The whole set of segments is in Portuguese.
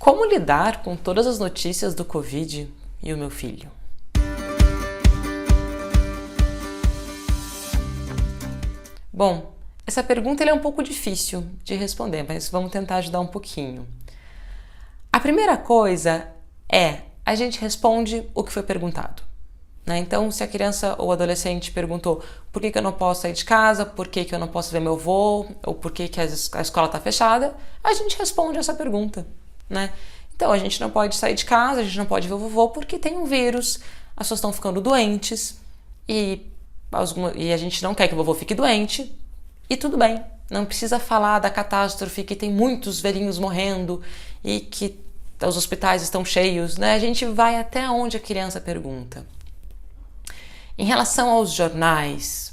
Como lidar com todas as notícias do Covid e o meu filho? Bom, essa pergunta é um pouco difícil de responder, mas vamos tentar ajudar um pouquinho. A primeira coisa é, a gente responde o que foi perguntado. Né? Então, se a criança ou adolescente perguntou por que eu não posso sair de casa, por que eu não posso ver meu avô, ou por que a escola está fechada, a gente responde essa pergunta. Né? Então, a gente não pode sair de casa, a gente não pode ver o vovô porque tem um vírus, as pessoas estão ficando doentes e a gente não quer que o vovô fique doente e tudo bem. Não precisa falar da catástrofe que tem muitos velhinhos morrendo e que os hospitais estão cheios. Né? A gente vai até onde a criança pergunta. Em relação aos jornais,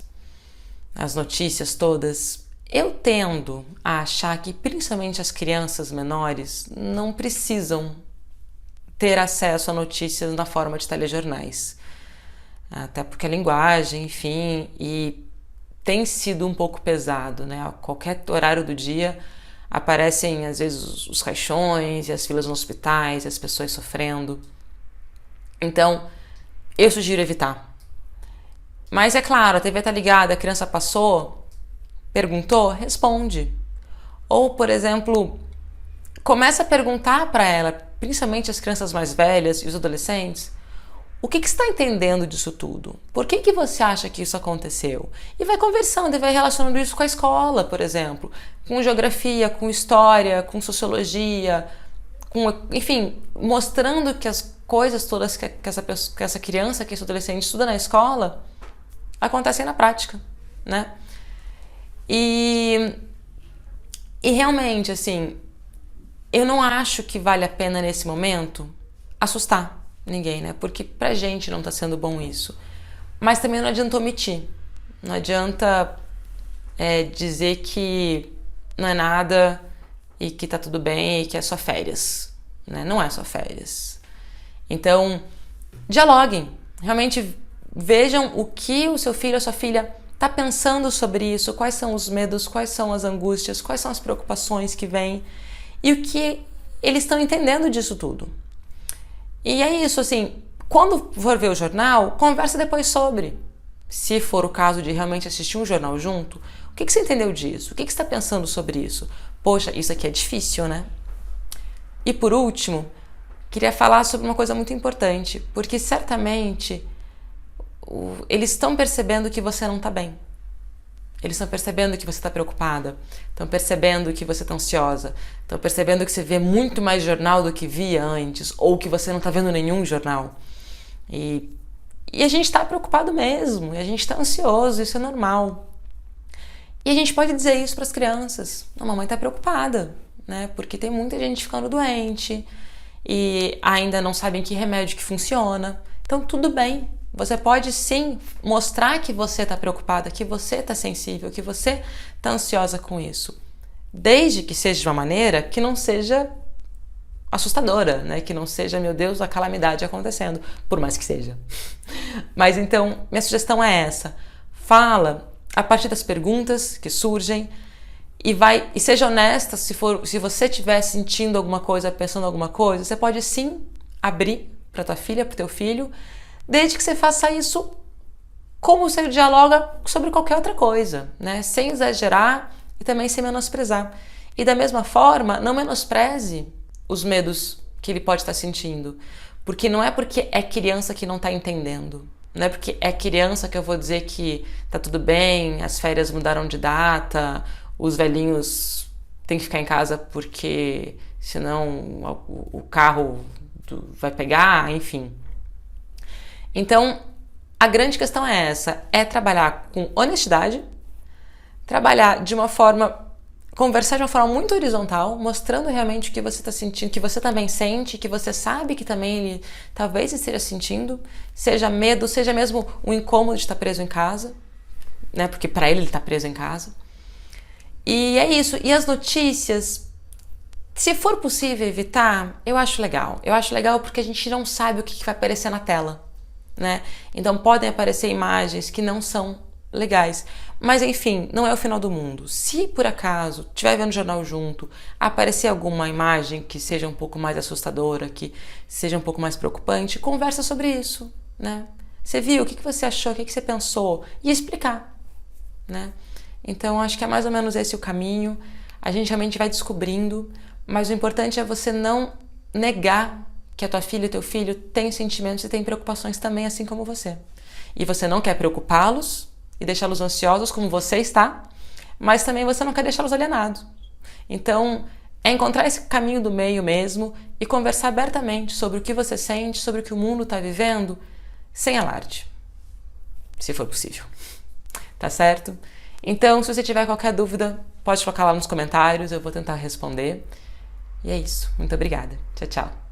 as notícias todas, eu tendo a achar que principalmente as crianças menores não precisam ter acesso a notícias na forma de telejornais. Até porque a linguagem, enfim, e tem sido um pouco pesado, né? A qualquer horário do dia aparecem às vezes os caixões e as filas nos hospitais, e as pessoas sofrendo. Então, eu sugiro evitar. Mas é claro, a TV tá ligada, a criança passou, perguntou, responde. Ou, por exemplo, começa a perguntar para ela, principalmente as crianças mais velhas e os adolescentes, o que você está entendendo disso tudo? Por que você acha que isso aconteceu? E vai conversando e vai relacionando isso com a escola, por exemplo, com geografia, com história, com sociologia, enfim, mostrando que as coisas todas que essa criança, que esse adolescente estuda na escola, acontecem na prática, né? E realmente, assim, eu não acho que vale a pena nesse momento assustar ninguém, né? Porque pra gente não tá sendo bom isso. Mas também não adianta omitir. Não adianta dizer que não é nada e que tá tudo bem e que é só férias, né? Não é só férias. Então, dialoguem. Realmente vejam o que o seu filho ou sua filha está pensando sobre isso, quais são os medos, quais são as angústias, quais são as preocupações que vêm e o que eles estão entendendo disso tudo. E é isso, assim, quando for ver o jornal, conversa depois sobre. Se for o caso de realmente assistir um jornal junto, o que você entendeu disso? O que você está pensando sobre isso? Poxa, isso aqui é difícil, né? E por último, queria falar sobre uma coisa muito importante, porque certamente eles estão percebendo que você não está bem. Eles estão percebendo que você está preocupada. Estão percebendo que você está ansiosa. Estão percebendo que você vê muito mais jornal do que via antes. Ou que você não está vendo nenhum jornal. E a gente está preocupado mesmo. E a gente está ansioso. Isso é normal. E a gente pode dizer isso para as crianças. A mamãe está preocupada, né? Porque tem muita gente ficando doente. E ainda não sabem que remédio que funciona. Então tudo bem. Você pode sim mostrar que você está preocupada, que você está sensível, que você está ansiosa com isso. Desde que seja de uma maneira que não seja assustadora, né? Que não seja, meu Deus, a calamidade acontecendo, por mais que seja. Mas então, minha sugestão é essa. Fala a partir das perguntas que surgem e seja honesta se você estiver sentindo alguma coisa, pensando alguma coisa, você pode sim abrir para tua filha, para o teu filho, desde que você faça isso como você dialoga sobre qualquer outra coisa, né? Sem exagerar e também sem menosprezar. E da mesma forma, não menospreze os medos que ele pode estar sentindo. Porque não é porque é criança que não está entendendo. Não é porque é criança que eu vou dizer que tá tudo bem, as férias mudaram de data, os velhinhos têm que ficar em casa porque senão o carro vai pegar, enfim. Então, a grande questão é essa, é trabalhar com honestidade, trabalhar de uma forma, conversar de uma forma muito horizontal, mostrando realmente o que você está sentindo, que você também sente, que você sabe que também ele talvez esteja sentindo, seja medo, seja mesmo o incômodo de estar preso em casa, né? Porque para ele está preso em casa. E é isso, e as notícias, se for possível evitar, eu acho legal. Eu acho legal porque a gente não sabe o que vai aparecer na tela. Né? Então podem aparecer imagens que não são legais, Mas enfim, não é o final do mundo. Se por acaso estiver vendo o jornal junto, aparecer alguma imagem que seja um pouco mais assustadora, que seja um pouco mais preocupante, conversa sobre isso, né? Você viu? O que você achou? O que você pensou? E explicar, né? Então acho que é mais ou menos esse o caminho. A gente realmente vai descobrindo, mas o importante é você não negar que a tua filha e teu filho têm sentimentos e têm preocupações também, assim como você. E você não quer preocupá-los e deixá-los ansiosos como você está, mas também você não quer deixá-los alienados. Então, é encontrar esse caminho do meio mesmo e conversar abertamente sobre o que você sente, sobre o que o mundo está vivendo, sem alarde, se for possível. Tá certo? Então, se você tiver qualquer dúvida, pode colocar lá nos comentários, eu vou tentar responder. E é isso. Muito obrigada. Tchau, tchau.